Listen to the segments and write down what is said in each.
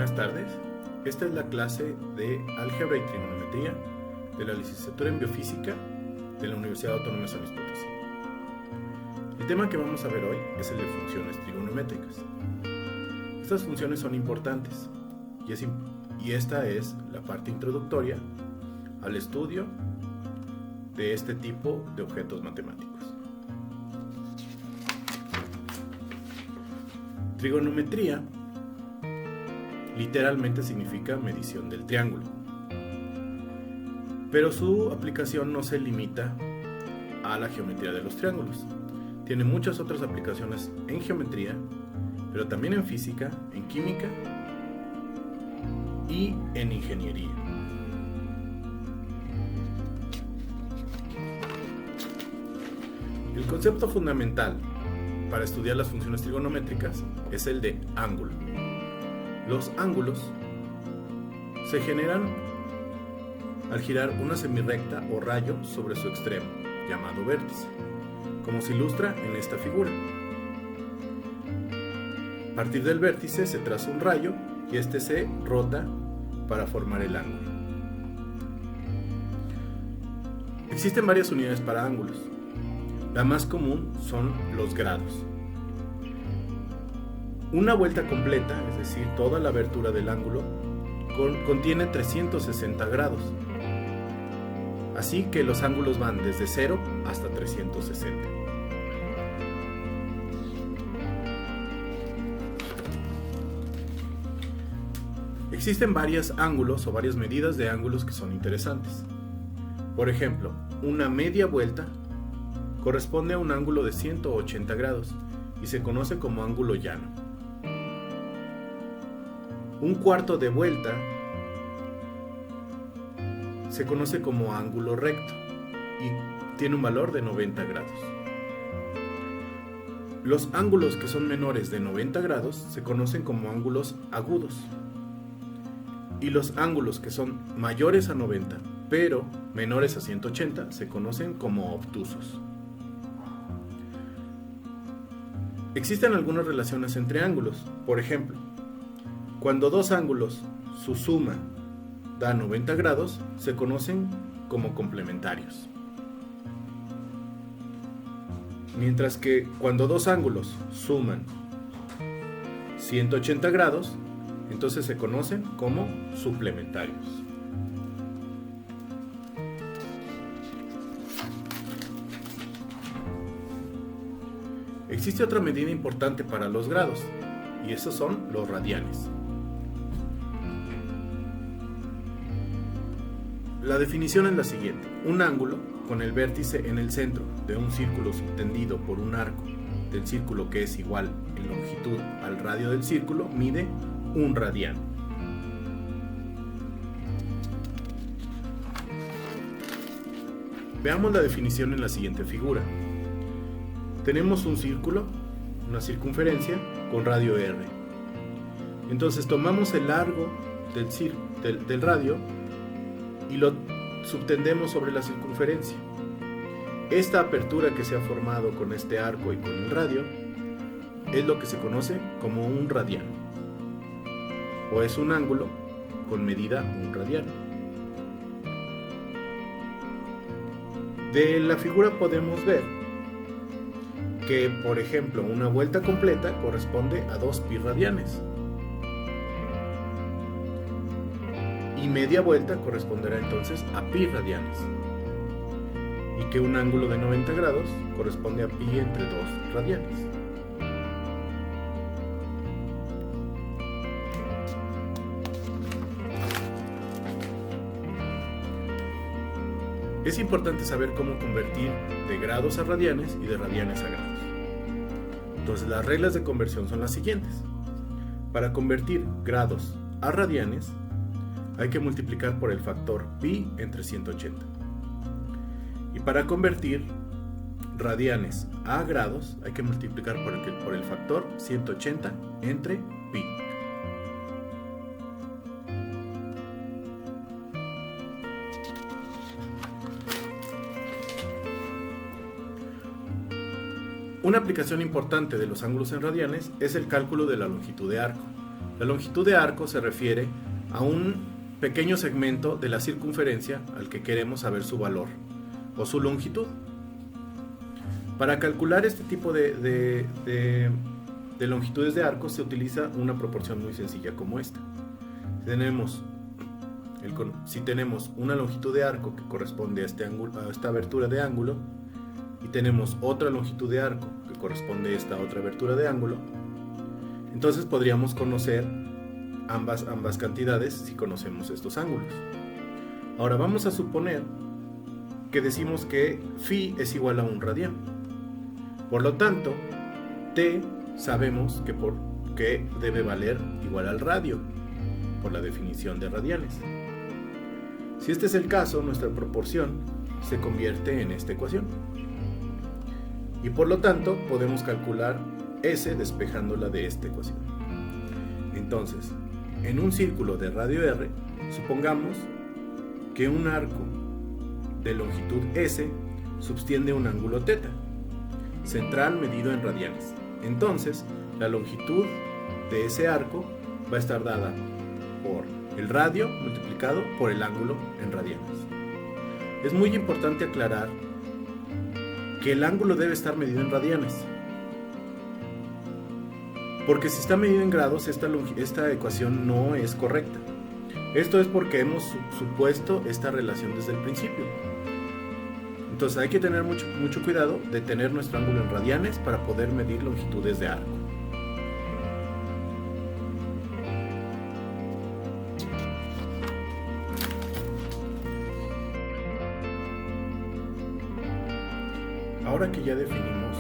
Buenas tardes. Esta es la clase de Álgebra y Trigonometría de la licenciatura en Biofísica de la Universidad Autónoma de San Luis Potosí. El tema que vamos a ver hoy es el de funciones trigonométricas. Estas funciones son importantes y esta es la parte introductoria al estudio de este tipo de objetos matemáticos. Trigonometría literalmente significa medición del triángulo, pero su aplicación no se limita a la geometría de los triángulos. Tiene muchas otras aplicaciones en geometría, pero también en física, en química y en ingeniería. El concepto fundamental para estudiar las funciones trigonométricas es el de ángulo. Los ángulos se generan al girar una semirrecta o rayo sobre su extremo, llamado vértice, como se ilustra en esta figura. A partir del vértice se traza un rayo y este se rota para formar el ángulo. Existen varias unidades para ángulos. La más común son los grados. Una vuelta completa, es decir, toda la abertura del ángulo, contiene 360 grados. Así que los ángulos van desde 0 hasta 360. Existen varios ángulos o varias medidas de ángulos que son interesantes. Por ejemplo, una media vuelta corresponde a un ángulo de 180 grados y se conoce como ángulo llano. Un cuarto de vuelta se conoce como ángulo recto y tiene un valor de 90 grados. Los ángulos que son menores de 90 grados se conocen como ángulos agudos. Y los ángulos que son mayores a 90, pero menores a 180, se conocen como obtusos. Existen algunas relaciones entre ángulos. Por ejemplo, cuando dos ángulos, su suma da 90 grados, se conocen como complementarios. Mientras que cuando dos ángulos suman 180 grados, entonces se conocen como suplementarios. Existe otra medida importante para los grados, y esos son los radianes. La definición es la siguiente: un ángulo con el vértice en el centro de un círculo subtendido por un arco del círculo que es igual en longitud al radio del círculo mide un radián. Veamos la definición en la siguiente figura. Tenemos un círculo, una circunferencia con radio r. Entonces tomamos el largo del radio y lo subtendemos sobre la circunferencia. Esta apertura que se ha formado con este arco y con el radio es lo que se conoce como un radián, o es un ángulo con medida un radián. De la figura podemos ver que, por ejemplo, una vuelta completa corresponde a 2 pi radianes y media vuelta corresponderá entonces a pi radianes, y que un ángulo de 90 grados corresponde a pi entre 2 radianes. Es importante saber cómo convertir de grados a radianes y de radianes a grados. Entonces las reglas de conversión son las siguientes. Para convertir grados a radianes hay que multiplicar por el factor pi entre 180. Y para convertir radianes a grados hay que multiplicar por el factor 180 entre pi. Una aplicación importante de los ángulos en radianes es el cálculo de la longitud de arco. La longitud de arco se refiere a un pequeño segmento de la circunferencia al que queremos saber su valor o su longitud. Para calcular este tipo de longitudes de arco se utiliza una proporción muy sencilla como esta. Si tenemos una longitud de arco que corresponde a esta abertura de ángulo y tenemos otra longitud de arco que corresponde a esta otra abertura de ángulo, entonces podríamos conocer ambas cantidades si conocemos estos ángulos. Ahora vamos a suponer que decimos que phi es igual a 1 radián. Por lo tanto, t sabemos que debe valer igual al radio, por la definición de radianes. Si este es el caso, nuestra proporción se convierte en esta ecuación. Y por lo tanto, podemos calcular S despejándola de esta ecuación. Entonces, en un círculo de radio R, supongamos que un arco de longitud S subtiende un ángulo θ, central medido en radianes. Entonces, la longitud de ese arco va a estar dada por el radio multiplicado por el ángulo en radianes. Es muy importante aclarar que el ángulo debe estar medido en radianes, porque si está medido en grados, esta ecuación no es correcta. Esto es porque hemos supuesto esta relación desde el principio. Entonces hay que tener mucho cuidado de tener nuestro ángulo en radianes para poder medir longitudes de arco. Ahora que ya definimos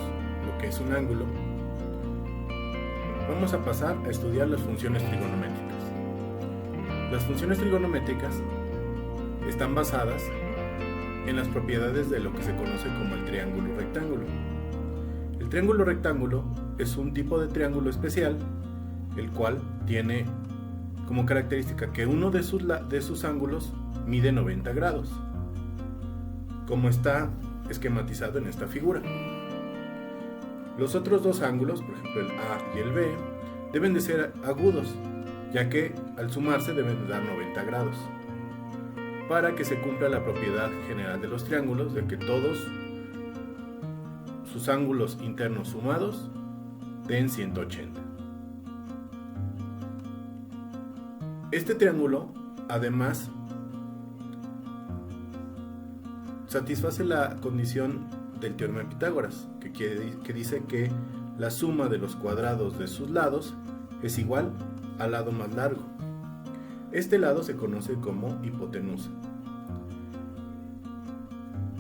lo que es un ángulo, vamos a pasar a estudiar las funciones trigonométricas. Las funciones trigonométricas están basadas en las propiedades de lo que se conoce como el triángulo rectángulo. El triángulo rectángulo es un tipo de triángulo especial, el cual tiene como característica que uno de sus ángulos mide 90 grados, como está esquematizado en esta figura. Los otros dos ángulos, por ejemplo el A y el B, deben de ser agudos, ya que al sumarse deben de dar 90 grados, para que se cumpla la propiedad general de los triángulos de que todos sus ángulos internos sumados den 180. Este triángulo, además, satisface la condición del teorema de Pitágoras, que dice que la suma de los cuadrados de sus lados es igual al lado más largo. Este lado se conoce como hipotenusa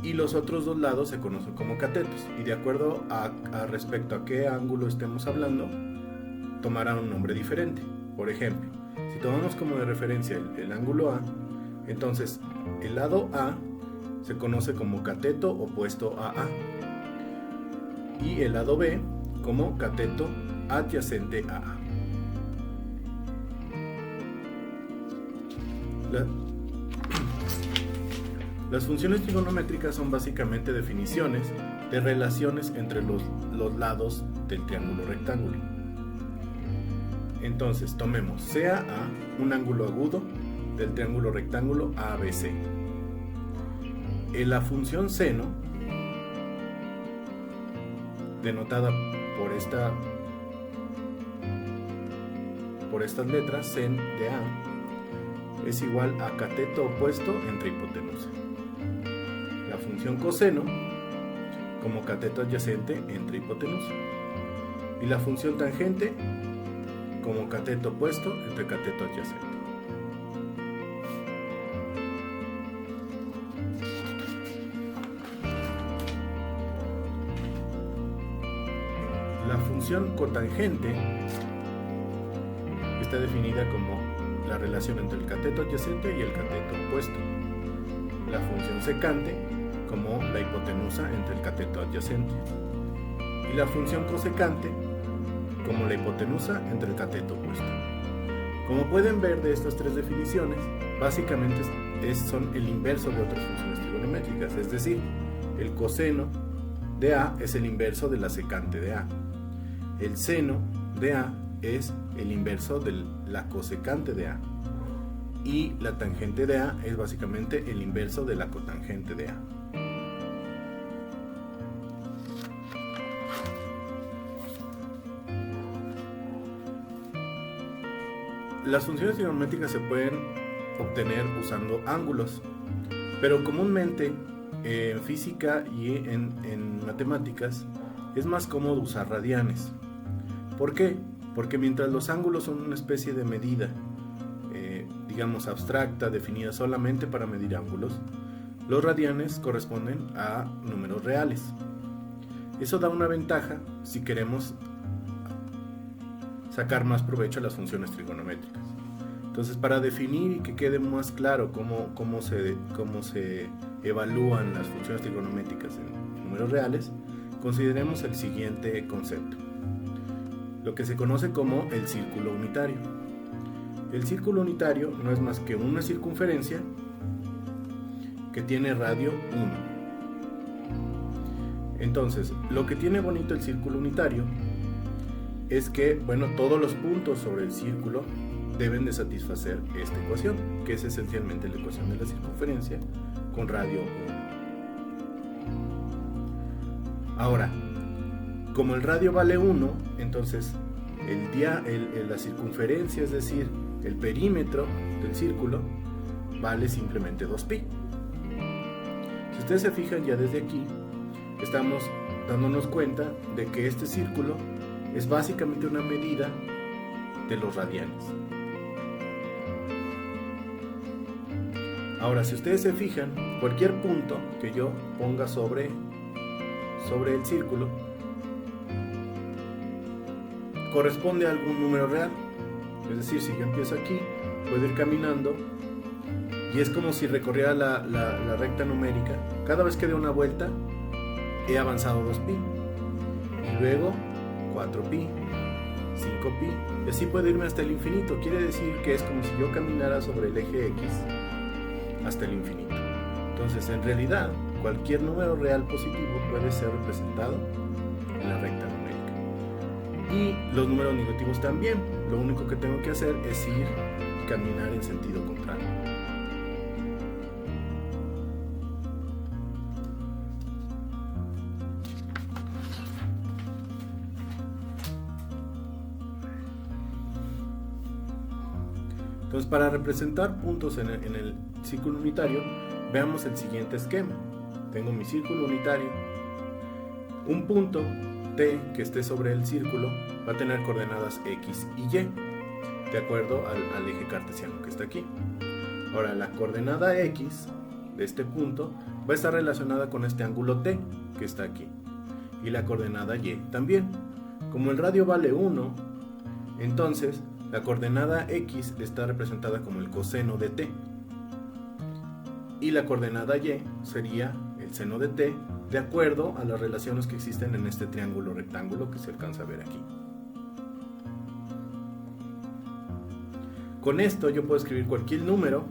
y los otros dos lados se conocen como catetos, y de acuerdo a respecto a qué ángulo estemos hablando tomarán un nombre diferente. Por ejemplo, si tomamos como de referencia el ángulo A, entonces el lado A se conoce como cateto opuesto a A y el lado B como cateto adyacente a A. Las funciones trigonométricas son básicamente definiciones de relaciones entre los lados del triángulo rectángulo. Entonces, tomemos CAA, un ángulo agudo del triángulo rectángulo ABC. La función seno, denotada por estas letras, sen de A, es igual a cateto opuesto entre hipotenusa. La función coseno como cateto adyacente entre hipotenusa. Y la función tangente como cateto opuesto entre cateto adyacente. La función cotangente está definida como la relación entre el cateto adyacente y el cateto opuesto. La función secante como la hipotenusa entre el cateto adyacente. Y la función cosecante como la hipotenusa entre el cateto opuesto. Como pueden ver de estas tres definiciones, básicamente son el inverso de otras funciones trigonométricas, es decir, el coseno de A es el inverso de la secante de A. El seno de A es el inverso de la cosecante de A. Y la tangente de A es básicamente el inverso de la cotangente de A. Las funciones trigonométricas se pueden obtener usando ángulos, pero comúnmente en física y en matemáticas es más cómodo usar radianes. ¿Por qué? Porque mientras los ángulos son una especie de medida, digamos abstracta, definida solamente para medir ángulos, los radianes corresponden a números reales. Eso da una ventaja si queremos sacar más provecho a las funciones trigonométricas. Entonces, para definir y que quede más claro cómo se evalúan las funciones trigonométricas en números reales, consideremos el siguiente concepto, lo que se conoce como el círculo unitario. El círculo unitario no es más que una circunferencia que tiene radio 1. Entonces, lo que tiene bonito el círculo unitario es que, todos los puntos sobre el círculo deben de satisfacer esta ecuación, que es esencialmente la ecuación de la circunferencia con radio 1. Ahora, como el radio vale 1, entonces la circunferencia, es decir, el perímetro del círculo, vale simplemente 2pi. Si ustedes se fijan, ya desde aquí estamos dándonos cuenta de que este círculo es básicamente una medida de los radianes. Ahora, si ustedes se fijan, cualquier punto que yo ponga sobre el círculo corresponde a algún número real. Es decir, si yo empiezo aquí, puedo ir caminando y es como si recorriera la recta numérica. Cada vez que dé una vuelta, he avanzado 2pi, y luego 4pi, 5pi, y así puedo irme hasta el infinito. Quiere decir que es como si yo caminara sobre el eje X hasta el infinito. Entonces, en realidad, cualquier número real positivo puede ser representado en la recta numérica. Y los números negativos también. Lo único que tengo que hacer es ir y caminar en sentido contrario. Entonces, para representar puntos en el círculo unitario, veamos el siguiente esquema. Tengo mi círculo unitario. Un punto T que esté sobre el círculo va a tener coordenadas X y Y, de acuerdo al eje cartesiano que está aquí. Ahora, la coordenada X de este punto va a estar relacionada con este ángulo T que está aquí, y la coordenada Y también. Como el radio vale 1, entonces la coordenada X está representada como el coseno de T, y la coordenada Y sería el seno de T, de acuerdo a las relaciones que existen en este triángulo rectángulo que se alcanza a ver aquí. Con esto yo puedo escribir cualquier número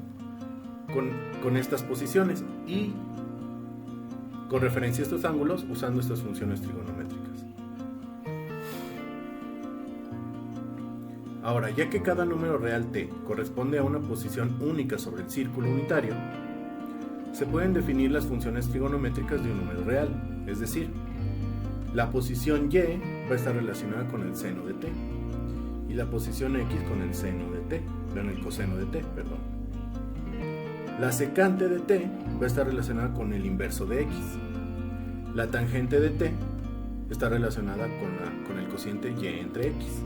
con estas posiciones y con referencia a estos ángulos usando estas funciones trigonométricas. Ahora, ya que cada número real T corresponde a una posición única sobre el círculo unitario, se pueden definir las funciones trigonométricas de un número real, es decir, la posición Y va a estar relacionada con el seno de T y la posición X con el seno de T, el coseno de T, perdón. La secante de T va a estar relacionada con el inverso de X. La tangente de T está relacionada con el cociente Y entre X.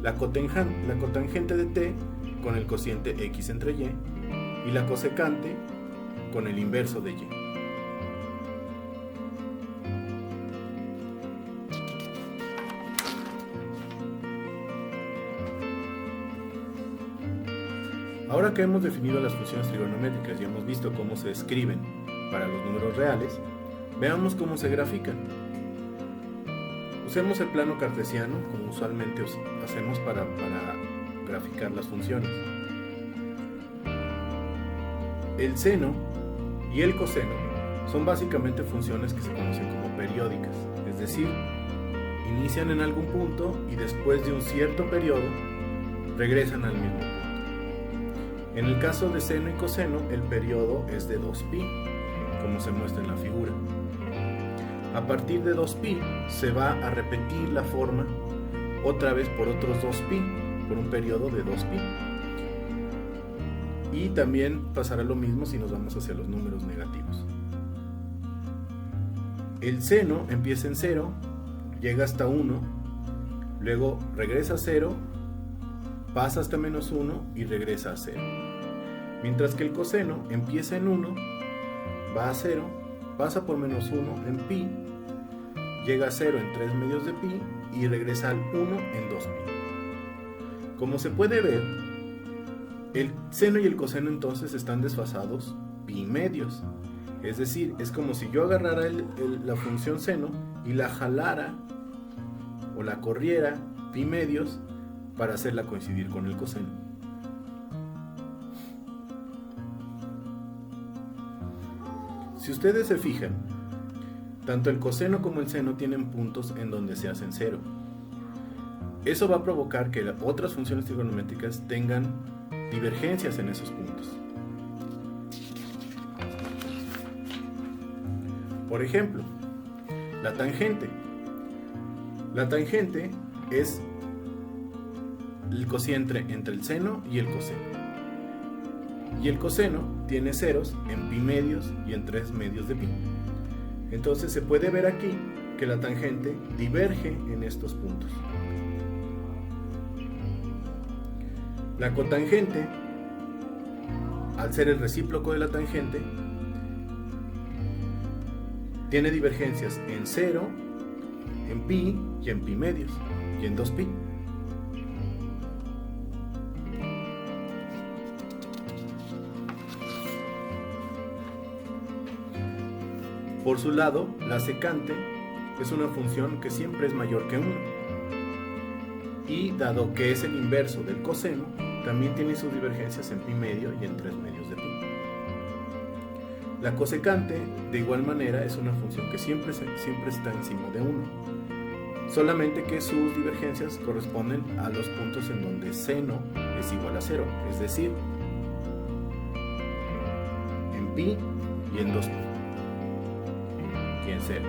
La cotangente de T con el cociente X entre Y, y la cosecante con el inverso de Y. Ahora que hemos definido las funciones trigonométricas y hemos visto cómo se escriben para los números reales, veamos cómo se grafican. Usemos el plano cartesiano, como usualmente hacemos para graficar las funciones. El seno y el coseno son básicamente funciones que se conocen como periódicas, es decir, inician en algún punto y después de un cierto periodo regresan al mismo punto. En el caso de seno y coseno, el periodo es de 2pi, como se muestra en la figura. A partir de 2pi se va a repetir la forma otra vez por otros 2pi, por un periodo de 2pi. Y también pasará lo mismo si nos vamos hacia los números negativos. El seno empieza en 0, llega hasta 1, luego regresa a 0, pasa hasta menos 1 y regresa a 0. Mientras que el coseno empieza en 1, va a 0, pasa por menos 1 en pi, llega a 0 en 3 medios de pi y regresa al 1 en 2pi. Como se puede ver, el seno y el coseno entonces están desfasados pi medios. Es decir, es como si yo agarrara la función seno y la jalara o la corriera pi medios para hacerla coincidir con el coseno. Si ustedes se fijan, tanto el coseno como el seno tienen puntos en donde se hacen 0. Eso va a provocar que otras funciones trigonométricas tengan divergencias en esos puntos. Por ejemplo, la tangente. La tangente es el cociente entre el seno y el coseno. Y el coseno tiene ceros en pi medios y en 3 medios de pi. Entonces se puede ver aquí que la tangente diverge en estos puntos. La cotangente, al ser el recíproco de la tangente, tiene divergencias en 0, en pi y en pi medios y en 2pi. Por su lado, la secante es una función que siempre es mayor que 1. Y dado que es el inverso del coseno, también tiene sus divergencias en pi medio y en 3 medios de pi. La cosecante, de igual manera, es una función que siempre está encima de 1. Solamente que sus divergencias corresponden a los puntos en donde seno es igual a 0, es decir, en pi y en 2pi. Y en 0.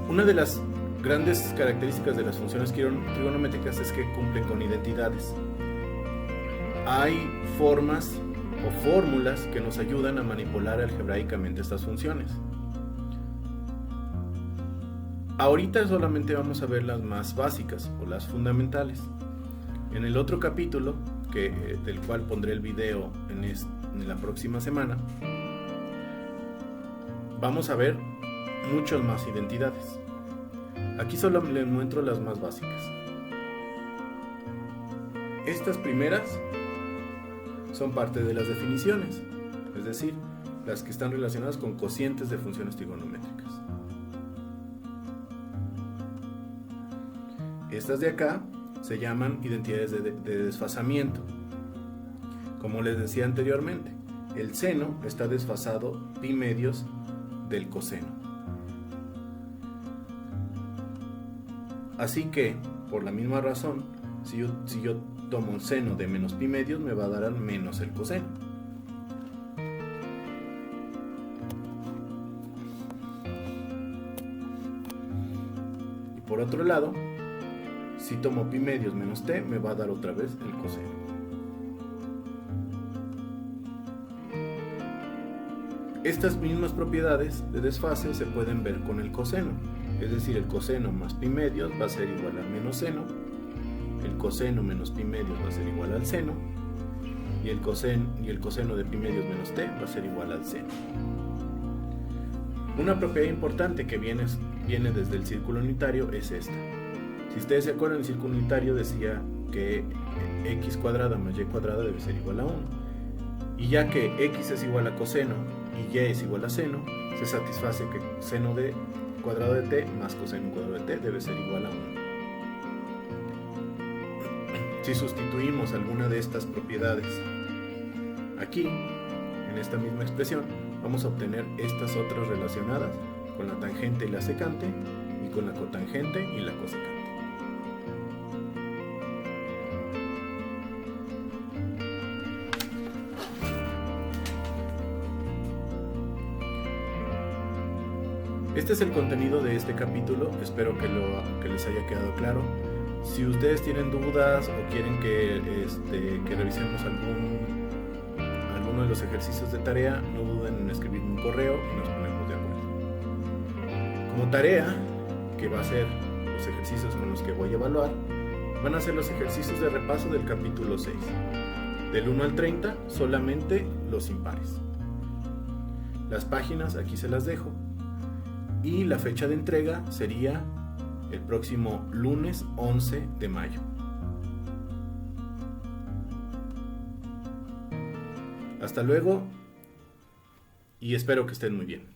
Una de las grandes características de las funciones trigonométricas es que cumplen con identidades. Hay formas o fórmulas que nos ayudan a manipular algebraicamente estas funciones. Ahorita solamente vamos a ver las más básicas o las fundamentales. En el otro capítulo, del cual pondré el video en la próxima semana, vamos a ver muchas más identidades. Aquí solo les muestro las más básicas. Estas primeras son parte de las definiciones, es decir, las que están relacionadas con cocientes de funciones trigonométricas. Estas de acá se llaman identidades de desfasamiento. Como les decía anteriormente, el seno está desfasado pi medios del coseno. Así que, por la misma razón, si yo tomo un seno de menos pi medios, me va a dar al menos el coseno. Y por otro lado, si tomo pi medios menos t, me va a dar otra vez el coseno. Estas mismas propiedades de desfase se pueden ver con el coseno. Es decir, el coseno más pi medios va a ser igual al menos seno, el coseno menos pi medios va a ser igual al seno, y el coseno de pi medios menos t va a ser igual al seno. Una propiedad importante que viene desde el círculo unitario es esta. Si ustedes se acuerdan, el círculo unitario decía que x cuadrada más y cuadrada debe ser igual a 1. Y ya que x es igual a coseno y y es igual a seno, se satisface que seno de cuadrado de t más coseno cuadrado de t debe ser igual a 1. si sustituimos alguna de estas propiedades aquí, en esta misma expresión, vamos a obtener estas otras relacionadas con la tangente y la secante, y con la cotangente y la cosecante. Este es el contenido de este capítulo, espero que les haya quedado claro. Si ustedes tienen dudas o quieren que revisemos alguno de los ejercicios de tarea, no duden en escribirme un correo y nos ponemos de acuerdo. Como tarea, que va a ser los ejercicios con los que voy a evaluar, van a ser los ejercicios de repaso del capítulo 6. Del 1 al 30, solamente los impares. Las páginas aquí se las dejo. Y la fecha de entrega sería el próximo lunes 11 de mayo. Hasta luego y espero que estén muy bien.